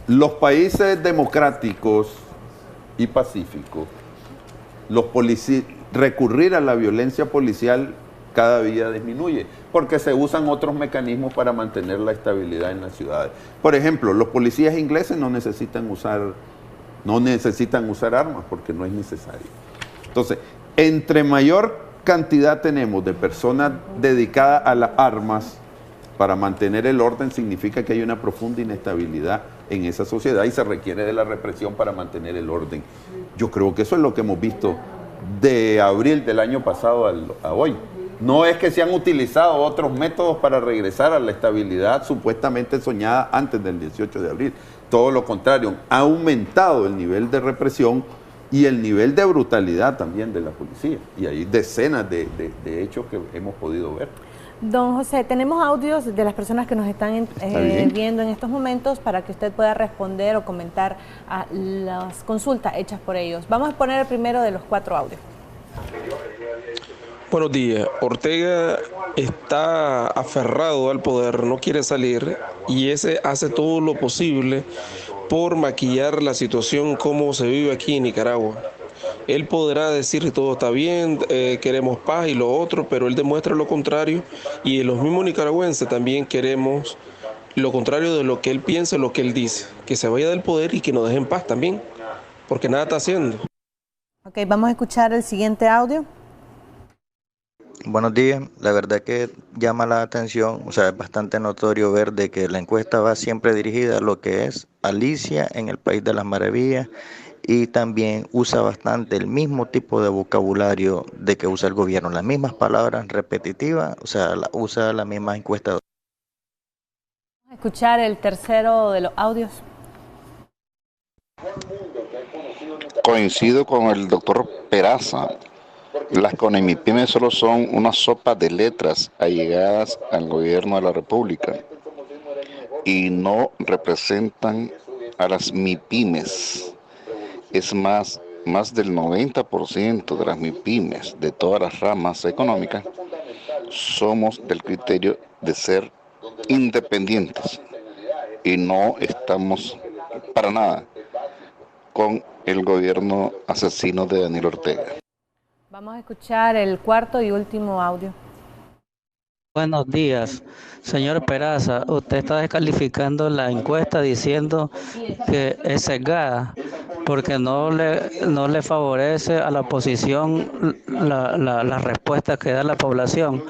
los países democráticos y pacíficos, recurrir a la violencia policial cada día disminuye, porque se usan otros mecanismos para mantener la estabilidad en las ciudades. Por ejemplo, los policías ingleses no necesitan usar armas porque no es necesario. Entonces, entre mayor cantidad tenemos de personas dedicadas a las armas para mantener el orden, significa que hay una profunda inestabilidad en esa sociedad y se requiere de la represión para mantener el orden. Yo creo que eso es lo que hemos visto de abril del año pasado a hoy. No es que se han utilizado otros métodos para regresar a la estabilidad supuestamente soñada antes del 18 de abril. Todo lo contrario, ha aumentado el nivel de represión y el nivel de brutalidad también de la policía. Y hay decenas de hechos que hemos podido ver. Don José, tenemos audios de las personas que nos están viendo en estos momentos para que usted pueda responder o comentar a las consultas hechas por ellos. Vamos a poner el primero de los 4 audios. Buenos días. Ortega está aferrado al poder, no quiere salir y ese hace todo lo posible por maquillar la situación como se vive aquí en Nicaragua. Él podrá decir que todo está bien, queremos paz y lo otro, pero él demuestra lo contrario y los mismos nicaragüenses también queremos lo contrario de lo que él piensa, lo que él dice, que se vaya del poder y que nos deje en paz también, porque nada está haciendo. Ok, vamos a escuchar el siguiente audio. Buenos días, la verdad que llama la atención, o sea, es bastante notorio ver de que la encuesta va siempre dirigida a lo que es Alicia en el País de las Maravillas y también usa bastante el mismo tipo de vocabulario de que usa el gobierno, las mismas palabras repetitivas, o sea, usa la misma encuesta. Vamos a escuchar el tercero de los audios. Coincido con el doctor Peraza. Las CONEMIPYMES solo son una sopa de letras allegadas al gobierno de la República y no representan a las MIPYMES. Es más del 90% de las MIPYMES de todas las ramas económicas somos del criterio de ser independientes y no estamos para nada con el gobierno asesino de Daniel Ortega. Vamos a escuchar el cuarto y último audio. Buenos días, señor Peraza. Usted está descalificando la encuesta diciendo que es sesgada. porque no le favorece a la oposición la respuesta que da la población.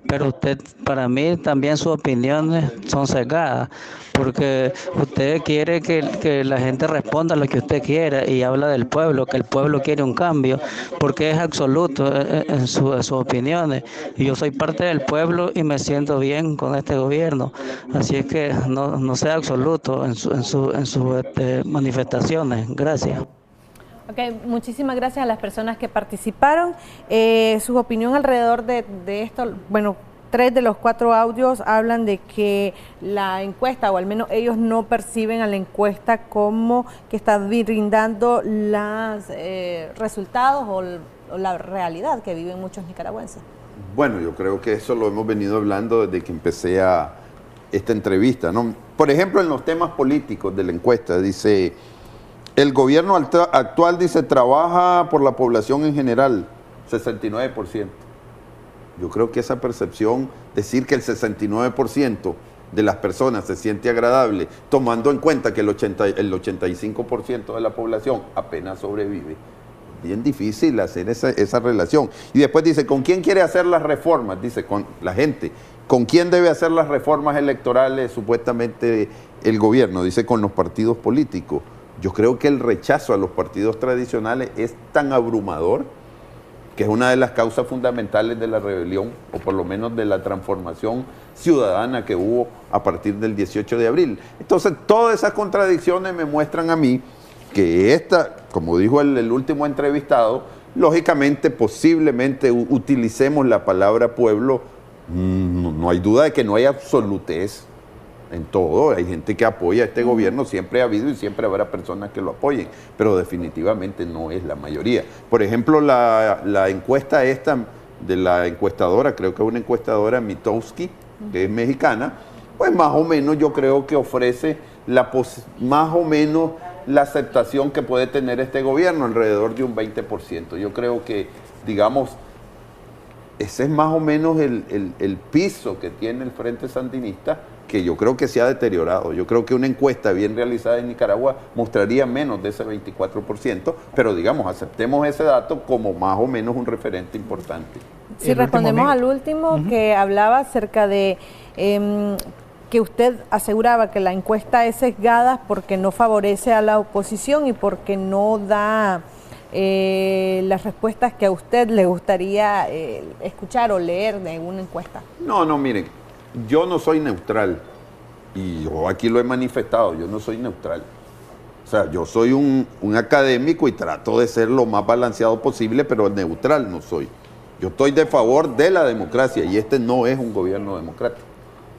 Pero usted, para mí, también sus opiniones son sesgadas, porque usted quiere que la gente responda a lo que usted quiere y habla del pueblo, que el pueblo quiere un cambio, porque es absoluto en sus opiniones. Y yo soy parte del pueblo y me siento bien con este gobierno. Así es que no sea absoluto en sus manifestaciones. Gracias. Ok, muchísimas gracias a las personas que participaron. Su opinión alrededor de esto, bueno, 3 de los 4 audios hablan de que la encuesta, o al menos ellos no perciben a la encuesta como que está brindando los resultados o la realidad que viven muchos nicaragüenses. Bueno, yo creo que eso lo hemos venido hablando desde que empecé esta entrevista, ¿no? Por ejemplo, en los temas políticos de la encuesta, dice, el gobierno actual, dice, trabaja por la población en general, 69%. Yo creo que esa percepción, decir que el 69% de las personas se siente agradable, tomando en cuenta que el 85% de la población apenas sobrevive, bien difícil hacer esa relación. Y después dice, ¿con quién quiere hacer las reformas? Dice, con la gente. ¿Con quién debe hacer las reformas electorales supuestamente el gobierno? Dice, con los partidos políticos. Yo creo que el rechazo a los partidos tradicionales es tan abrumador que es una de las causas fundamentales de la rebelión, o por lo menos de la transformación ciudadana que hubo a partir del 18 de abril. Entonces, todas esas contradicciones me muestran a mí que esta, como dijo el último entrevistado, lógicamente, posiblemente utilicemos la palabra pueblo, no hay duda de que no hay absolutez en todo, hay gente que apoya a este gobierno, siempre ha habido y siempre habrá personas que lo apoyen, pero definitivamente no es la mayoría. Por ejemplo, la encuesta esta de la encuestadora, creo que es una encuestadora Mitowski, que es mexicana, pues más o menos yo creo que ofrece más o menos la aceptación que puede tener este gobierno, alrededor de un 20%. Yo creo que, digamos, ese es más o menos el piso que tiene el Frente Sandinista, que yo creo que se ha deteriorado. Yo creo que una encuesta bien realizada en Nicaragua mostraría menos de ese 24%, pero digamos, aceptemos ese dato como más o menos un referente importante. Si respondemos al último, que hablaba acerca de que usted aseguraba que la encuesta es sesgada porque no favorece a la oposición y porque no da las respuestas que a usted le gustaría escuchar o leer de una encuesta. No, miren, yo no soy neutral y yo aquí lo he manifestado, yo no soy neutral. O sea, yo soy un académico y trato de ser lo más balanceado posible, pero neutral no soy. Yo estoy de favor de la democracia y este no es un gobierno democrático.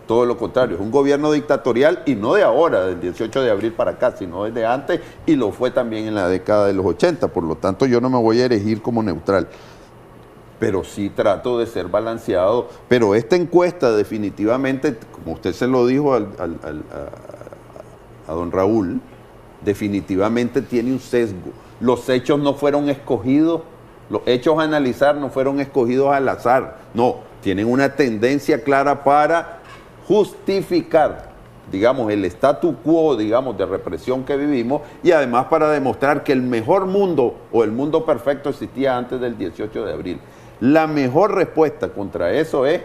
Todo lo contrario, es un gobierno dictatorial y no de ahora, del 18 de abril para acá, sino desde antes y lo fue también en la década de los 80. Por lo tanto, yo no me voy a erigir como neutral. Pero sí trato de ser balanceado. Pero esta encuesta definitivamente, como usted se lo dijo a don Raúl, definitivamente tiene un sesgo. Los hechos no fueron escogidos, los hechos a analizar no fueron escogidos al azar. No, tienen una tendencia clara para justificar, digamos, el statu quo, digamos, de represión que vivimos y además para demostrar que el mejor mundo o el mundo perfecto existía antes del 18 de abril. La mejor respuesta contra eso es,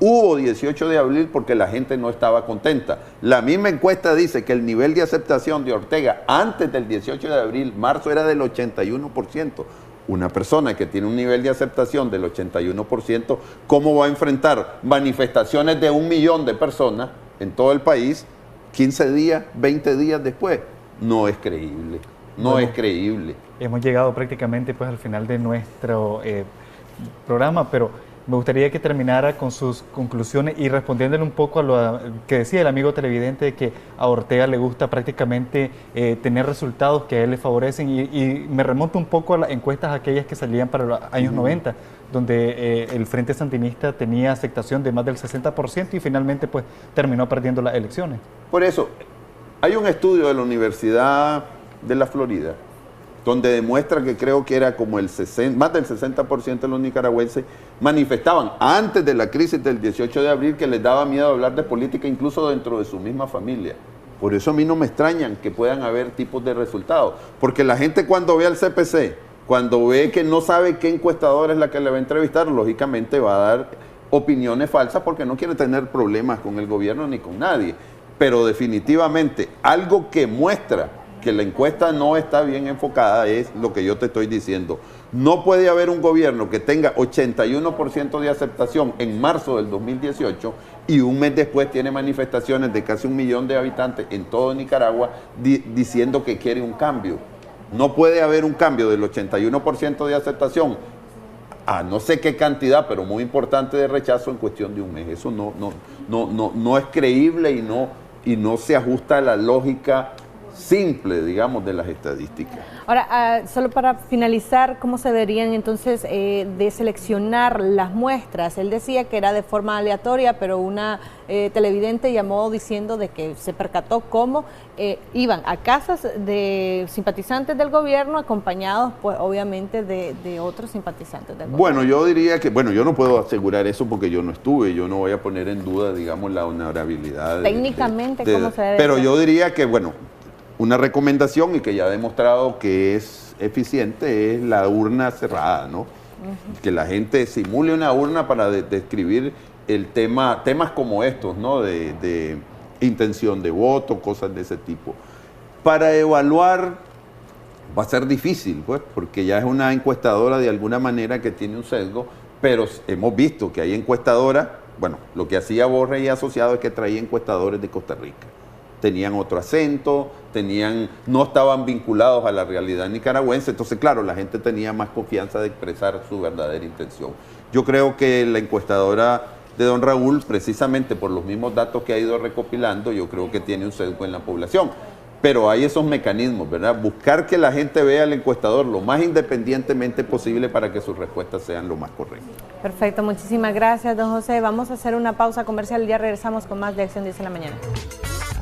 hubo 18 de abril porque la gente no estaba contenta. La misma encuesta dice que el nivel de aceptación de Ortega antes del 18 de abril, marzo, era del 81%. Una persona que tiene un nivel de aceptación del 81%, ¿cómo va a enfrentar manifestaciones de 1 millón de personas en todo el país 15 días, 20 días después? No es creíble, no es creíble. Hemos llegado prácticamente pues al final de nuestro programa, pero me gustaría que terminara con sus conclusiones y respondiéndole un poco a lo que decía el amigo televidente, de que a Ortega le gusta prácticamente tener resultados que a él le favorecen y me remonto un poco a las encuestas aquellas que salían para los años 90, donde el Frente Sandinista tenía aceptación de más del 60% y finalmente pues terminó perdiendo las elecciones. Por eso, hay un estudio de la Universidad de la Florida donde demuestra que creo que era como más del 60% de los nicaragüenses manifestaban antes de la crisis del 18 de abril que les daba miedo hablar de política incluso dentro de su misma familia, Por eso a mí no me extrañan que puedan haber tipos de resultados. Porque la gente cuando ve al CPC, cuando ve que no sabe qué encuestadora es la que le va a entrevistar, lógicamente va a dar opiniones falsas porque no quiere tener problemas con el gobierno ni con nadie. Pero definitivamente algo que muestra que la encuesta no está bien enfocada es lo que yo te estoy diciendo. No puede haber un gobierno que tenga 81% de aceptación en marzo del 2018 y un mes después tiene manifestaciones de casi 1 millón de habitantes en todo Nicaragua diciendo que quiere un cambio. No puede haber un cambio del 81% de aceptación a no sé qué cantidad, pero muy importante, de rechazo en cuestión de un mes. Eso no es creíble y no se ajusta a la lógica simple, digamos, de las estadísticas. Ahora, solo para finalizar, ¿cómo se deberían entonces de seleccionar las muestras? Él decía que era de forma aleatoria, pero una televidente llamó diciendo de que se percató cómo iban a casas de simpatizantes del gobierno acompañados, pues obviamente, de otros simpatizantes del gobierno. Bueno, yo diría que, yo no puedo asegurar eso porque yo no estuve, yo no voy a poner en duda, digamos, la honorabilidad. Técnicamente, ¿cómo se debe pero hacer? yo diría que, una recomendación y que ya ha demostrado que es eficiente es la urna cerrada, ¿no? Que la gente simule una urna para describir el temas como estos, ¿no? De intención de voto, cosas de ese tipo. Para evaluar va a ser difícil, pues, porque ya es una encuestadora de alguna manera que tiene un sesgo, pero hemos visto que hay encuestadoras, lo que hacía Borre y Asociados es que traía encuestadores de Costa Rica. Tenían otro acento, no estaban vinculados a la realidad nicaragüense, entonces claro, la gente tenía más confianza de expresar su verdadera intención. Yo creo que la encuestadora de don Raúl, precisamente por los mismos datos que ha ido recopilando, yo creo que tiene un sesgo en la población. Pero hay esos mecanismos, ¿verdad? Buscar que la gente vea al encuestador lo más independientemente posible para que sus respuestas sean lo más correctas. Perfecto, muchísimas gracias, don José. Vamos a hacer una pausa comercial y ya regresamos con más de Acción 10 en la mañana.